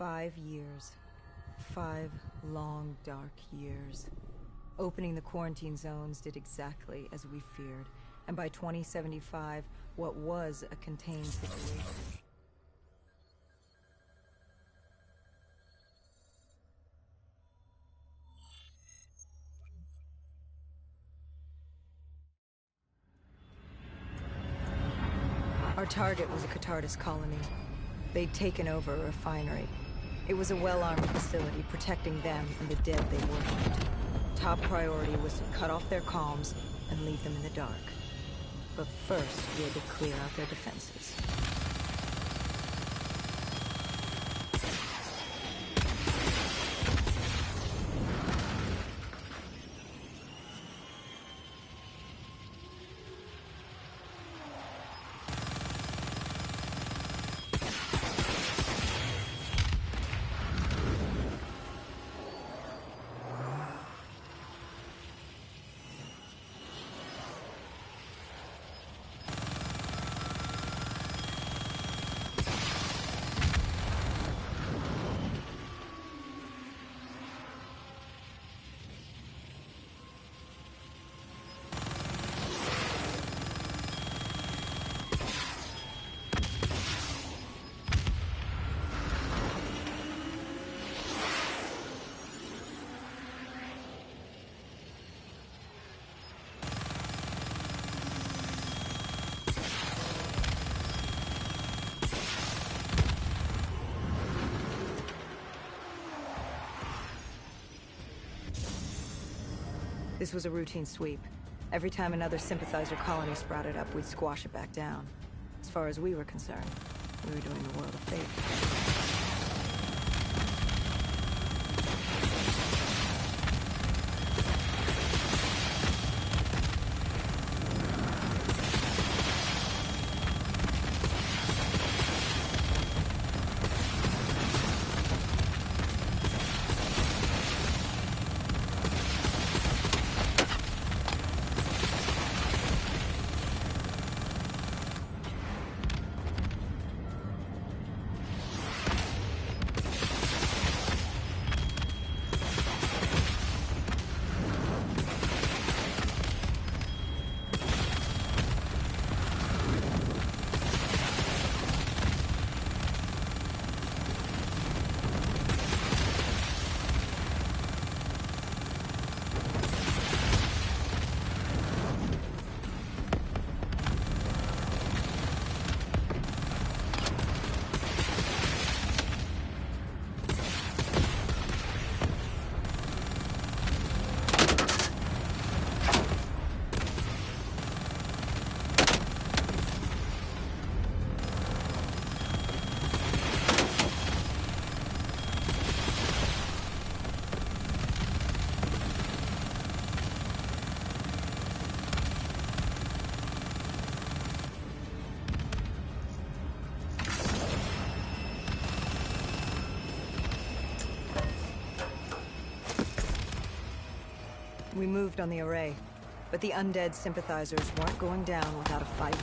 5 years. 5 long, dark years. Opening the quarantine zones did exactly as we feared, and by 2075, what was a contained situation... Our target was a Catardus colony. They'd taken over a refinery. It was a well-armed facility protecting them and the dead they worshipped. Top priority was to cut off their comms and leave them in the dark. But first, we had to clear out their defenses. This was a routine sweep. Every time another sympathizer colony sprouted up, we'd squash it back down. As far as we were concerned, we were doing the world a favor. We moved on the array, but the undead sympathizers weren't going down without a fight.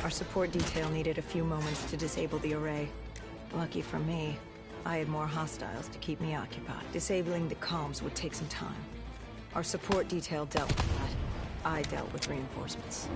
Our support detail needed a few moments to disable the array. Lucky for me, I had more hostiles to keep me occupied. Disabling the comms would take some time. Our support detail dealt with that. I dealt with reinforcements.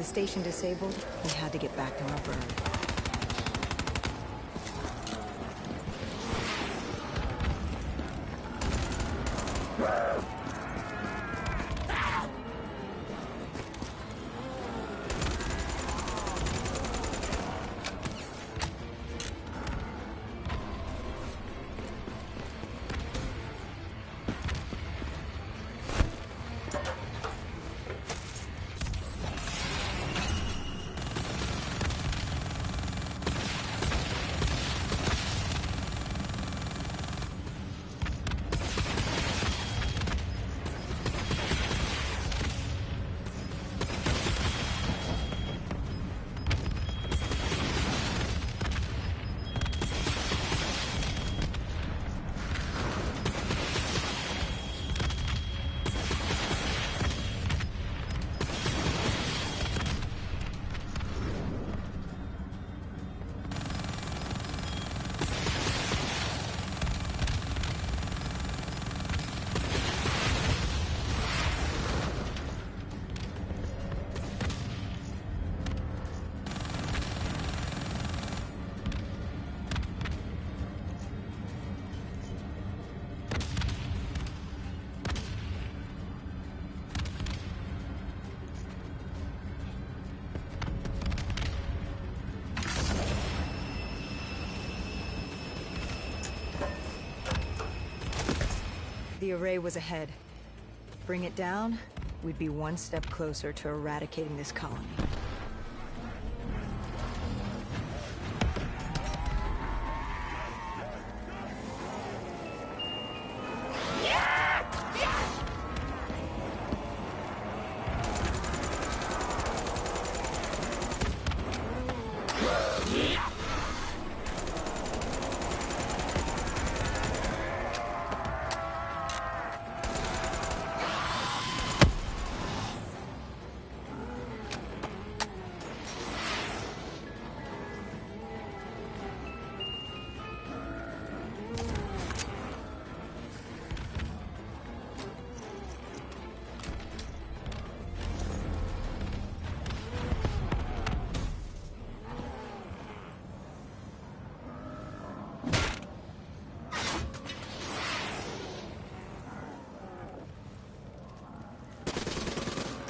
Station disabled, we had to get back to our bird. The array was ahead. Bring it down, we'd be one step closer to eradicating this colony.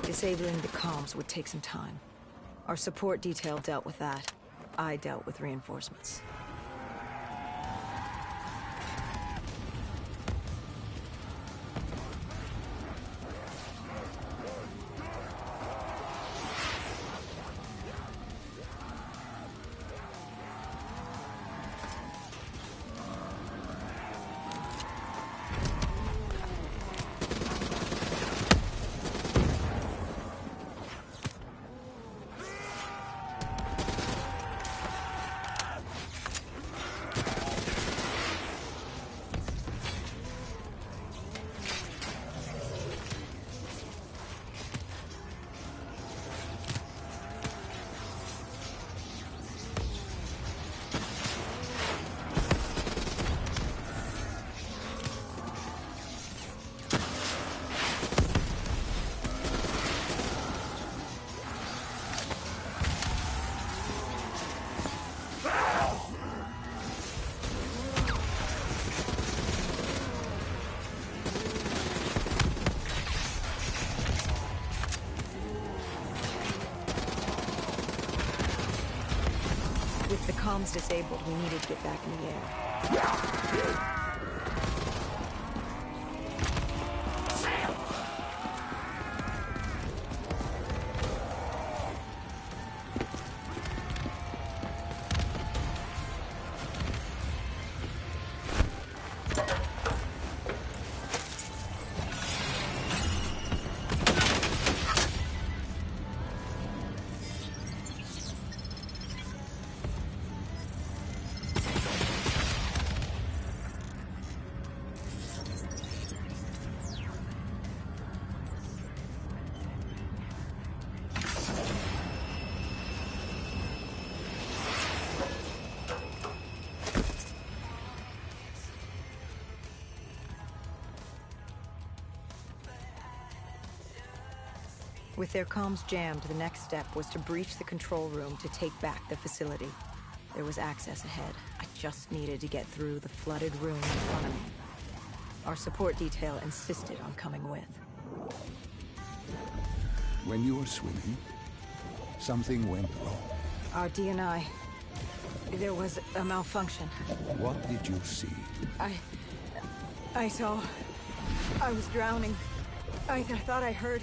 Disabling the comms would take some time. Our support detail dealt with that. I dealt with reinforcements. The comms disabled. We needed to get back in the air. With their comms jammed, the next step was to breach the control room to take back the facility. There was access ahead. I just needed to get through the flooded room in front of me. Our support detail insisted on coming with. When you were swimming, something went wrong. Our DNI. There was a malfunction. What did you see? I saw... I was drowning. I thought I heard...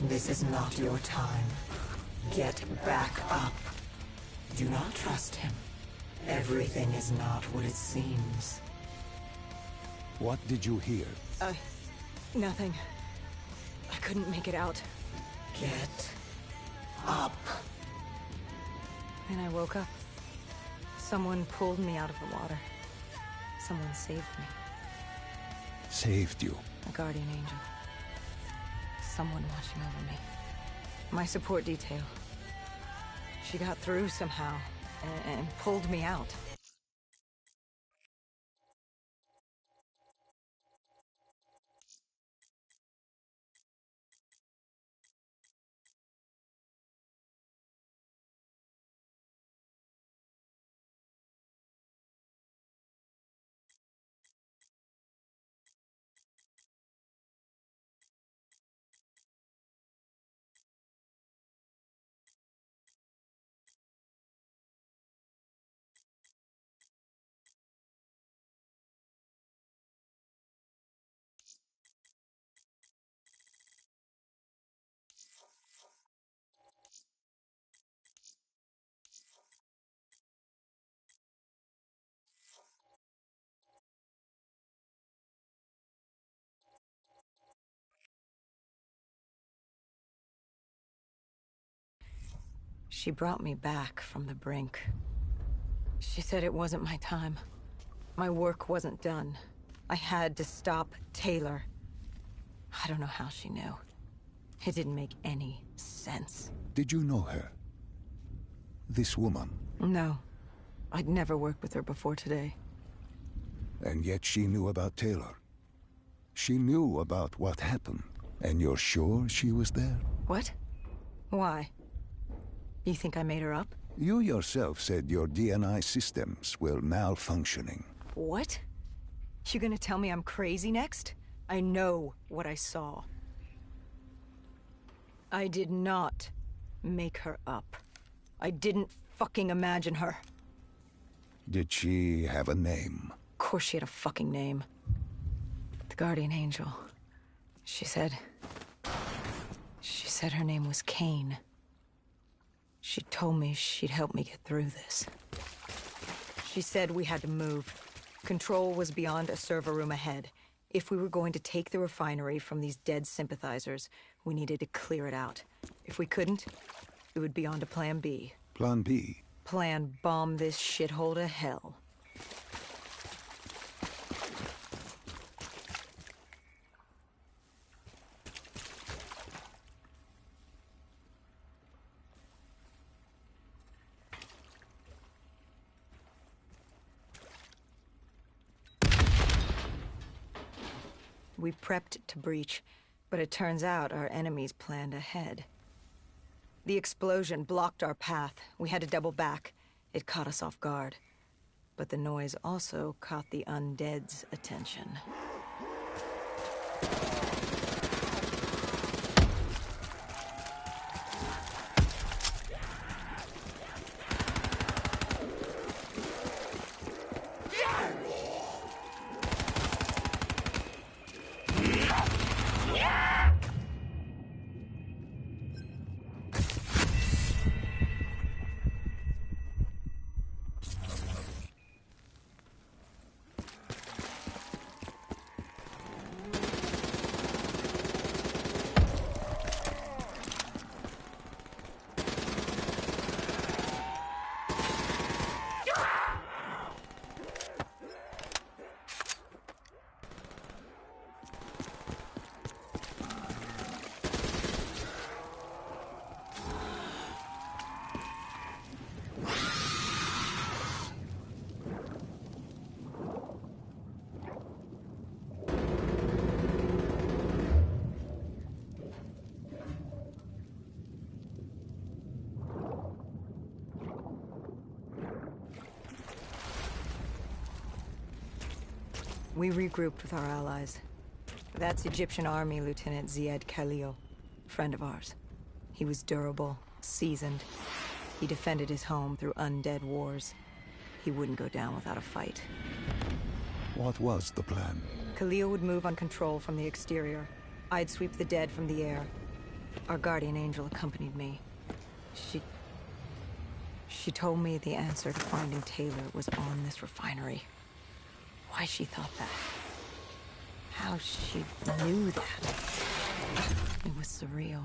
This is not your time. Get back up. Do not trust him. Everything is not what it seems. What did you hear? Nothing. I couldn't make it out. Get up. And I woke up. Someone pulled me out of the water. Someone saved me. Saved you? A guardian angel. Someone watching over me. My support detail. She got through somehow and pulled me out. She brought me back from the brink. She said it wasn't my time. My work wasn't done. I had to stop Taylor. I don't know how she knew. It didn't make any sense. Did you know her? This woman? No. I'd never worked with her before today. And yet she knew about Taylor. She knew about what happened. And you're sure she was there? What? Why? You think I made her up? You yourself said your DNI systems were malfunctioning. What? You gonna tell me I'm crazy next? I know what I saw. I did not make her up. I didn't fucking imagine her. Did she have a name? Of course she had a fucking name. The Guardian Angel. She said her name was Kane. She told me she'd help me get through this. She said we had to move. Control was beyond a server room ahead. If we were going to take the refinery from these dead sympathizers, we needed to clear it out. If we couldn't, it would be on to Plan B. Plan B? Plan bomb this shithole to hell. We prepped to breach, but it turns out our enemies planned ahead. The explosion blocked our path. We had to double back. It caught us off guard. But the noise also caught the undead's attention. We regrouped with our allies. That's Egyptian Army Lieutenant Ziad Khalil, friend of ours. He was durable, seasoned. He defended his home through undead wars. He wouldn't go down without a fight. What was the plan? Khalil would move on control from the exterior. I'd sweep the dead from the air. Our guardian angel accompanied me. She told me the answer to finding Taylor was on this refinery. Why she thought that. How she knew that. It was surreal.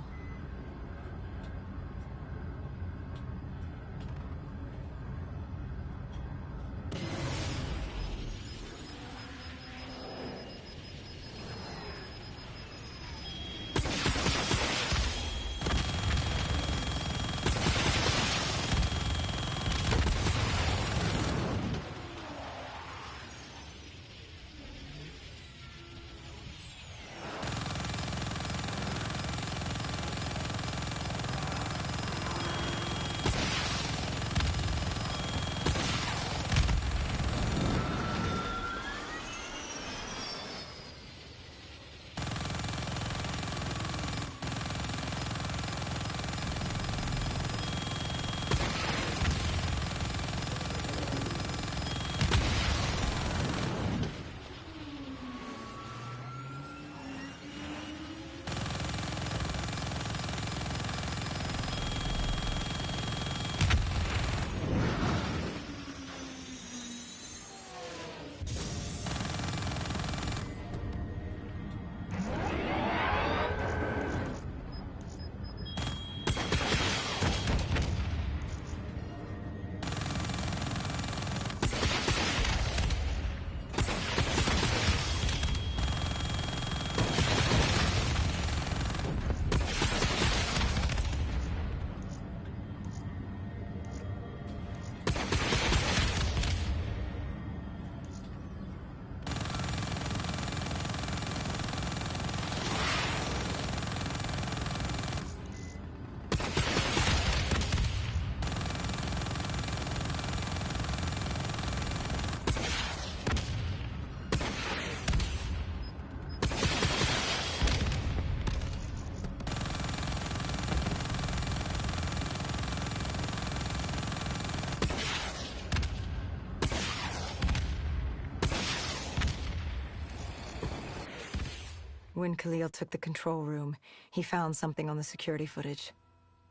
When Khalil took the control room, he found something on the security footage.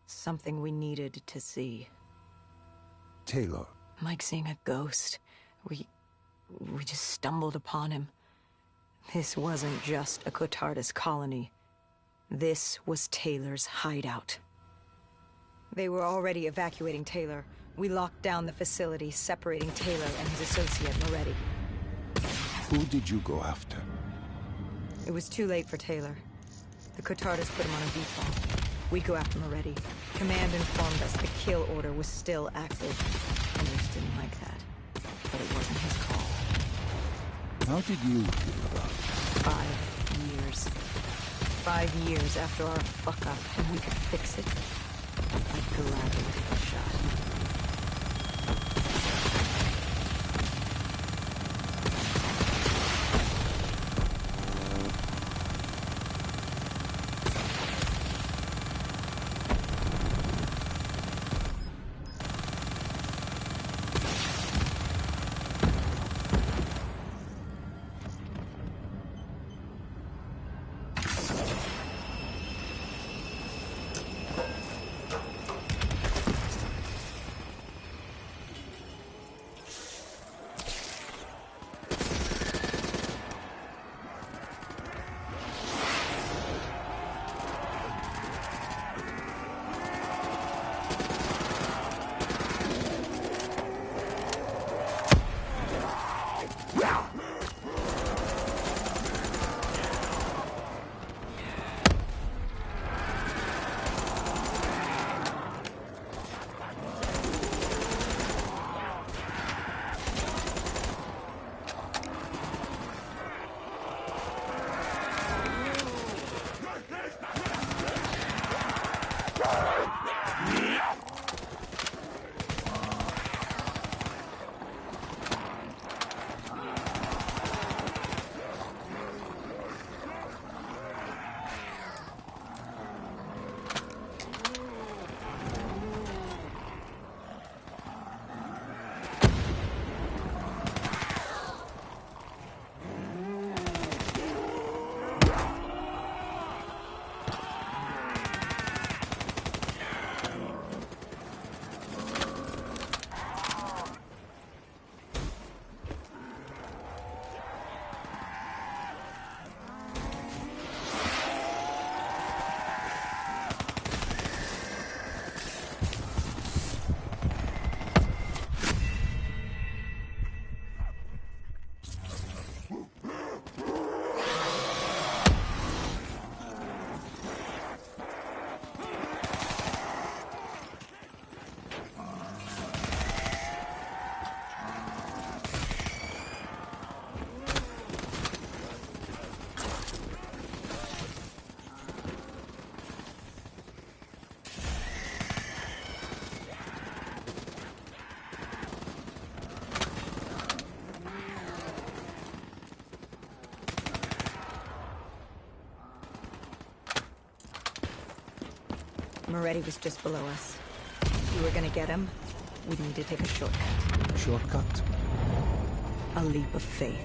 Something we needed to see. Taylor. Like seeing a ghost. We just stumbled upon him. This wasn't just a Cotardus colony. This was Taylor's hideout. They were already evacuating Taylor. We locked down the facility, separating Taylor and his associate, Moretti. Who did you go after? It was too late for Taylor. The Cotardus put him on a default. We'd go after Moretti. Command informed us the kill order was still active. Others didn't like that. But it wasn't his call. How did you feel about it? 5 years. 5 years after our fuck-up, and we could fix it. I'd gladly take a shot. Moretti was just below us. If you were gonna get him, we'd need to take a shortcut. Shortcut? A leap of faith.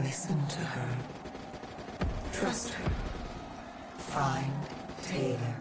Listen to her. Trust her. Find Taylor.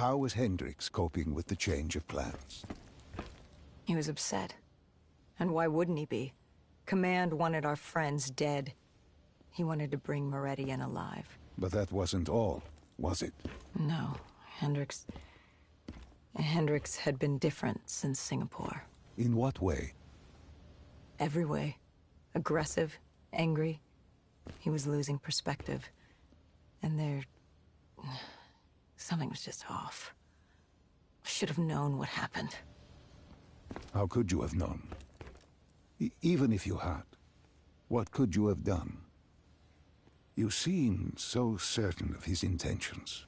How was Hendricks coping with the change of plans? He was upset. And why wouldn't he be? Command wanted our friends dead. He wanted to bring Moretti in alive. But that wasn't all, was it? No, Hendricks had been different since Singapore. In what way? Every way. Aggressive, angry. He was losing perspective. And something was just off. I should have known what happened. How could you have known? Even if you had, what could you have done? You seem so certain of his intentions.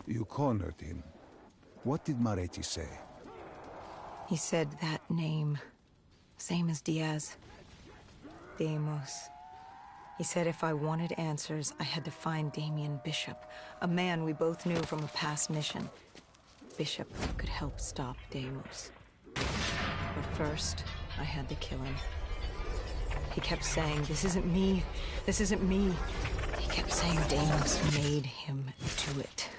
You cornered him. What did Moretti say? He said that name. Same as Diaz. Deimos. He said if I wanted answers, I had to find Damien Bishop, a man we both knew from a past mission. Bishop could help stop Deimos. But first, I had to kill him. He kept saying, "This isn't me. This isn't me." He kept saying Deimos made him do it.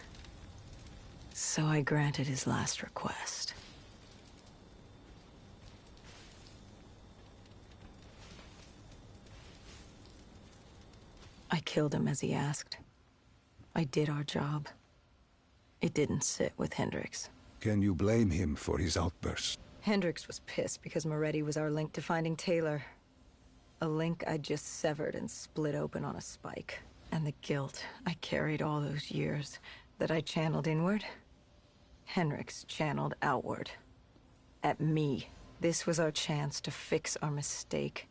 So I granted his last request. I killed him as he asked. I did our job. It didn't sit with Hendricks. Can you blame him for his outburst? Hendricks was pissed because Moretti was our link to finding Taylor. A link I just severed and split open on a spike. And the guilt I carried all those years that I channeled inward, Hendricks channeled outward. At me. This was our chance to fix our mistake,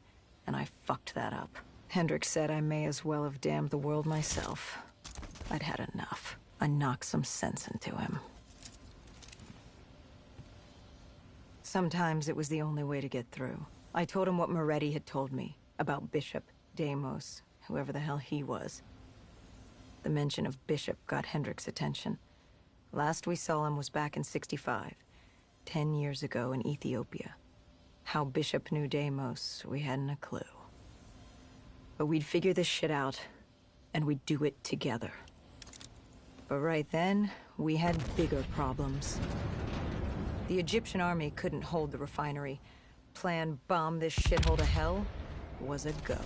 and I fucked that up. Hendricks said I may as well have damned the world myself. I'd had enough. I knocked some sense into him. Sometimes it was the only way to get through. I told him what Moretti had told me about Bishop, Deimos, whoever the hell he was. The mention of Bishop got Hendricks' attention. Last we saw him was back in '65, 10 years ago in Ethiopia. How Bishop knew Deimos, we hadn't a clue. But we'd figure this shit out, and we'd do it together. But right then, we had bigger problems. The Egyptian army couldn't hold the refinery. Plan bomb this shithole to hell was a go.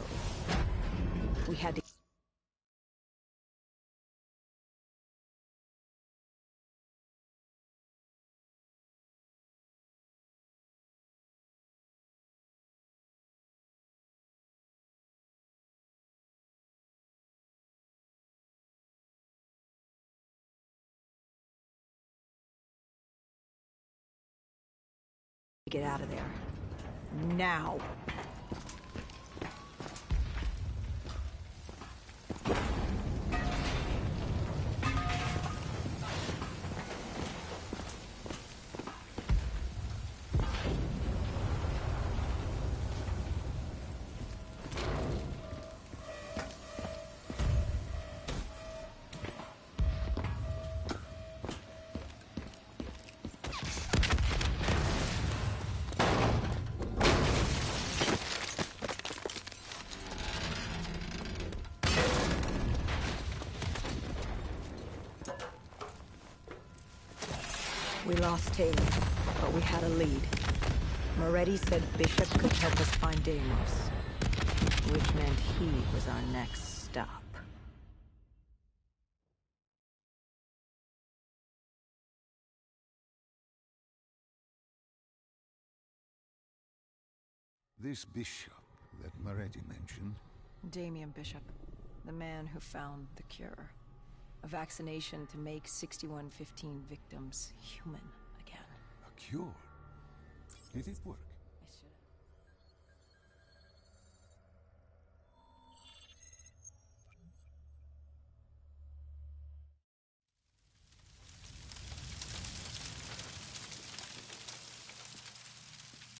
We had to get out of there. Now! We lost Taylor, but we had a lead. Moretti said Bishop could help us find Deimos, which meant he was our next stop. This bishop that Moretti mentioned, Damien Bishop, the man who found the cure. A vaccination to make 6115 victims human again. a cure. Did it work?